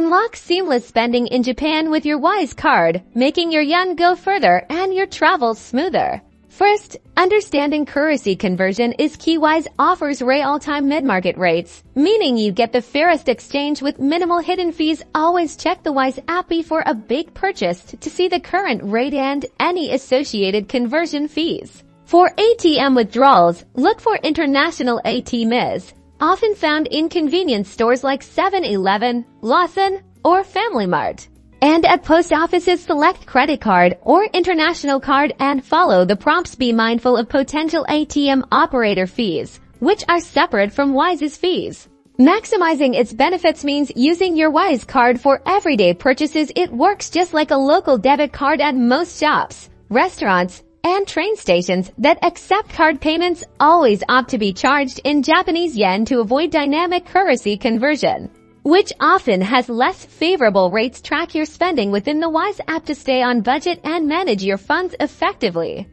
Unlock seamless spending in Japan with your Wise card, making your yen go further and your travels smoother. First, understanding currency conversion is key. Wise offers real-time mid-market rates, meaning you get the fairest exchange with minimal hidden fees. Always check the Wise app before a big purchase to see the current rate and any associated conversion fees. For ATM withdrawals, look for international ATMs, often found in convenience stores like 7-Eleven, Lawson, or Family Mart. And at post offices, select credit card or international card and follow the prompts. Be mindful of potential ATM operator fees, which are separate from Wise's fees. Maximizing its benefits means using your Wise card for everyday purchases. It works just like a local debit card at most shops, restaurants, and train stations that accept card payments. Always opt to be charged in Japanese yen to avoid dynamic currency conversion, which often has less favorable rates. Track your spending within the Wise app to stay on budget and manage your funds effectively.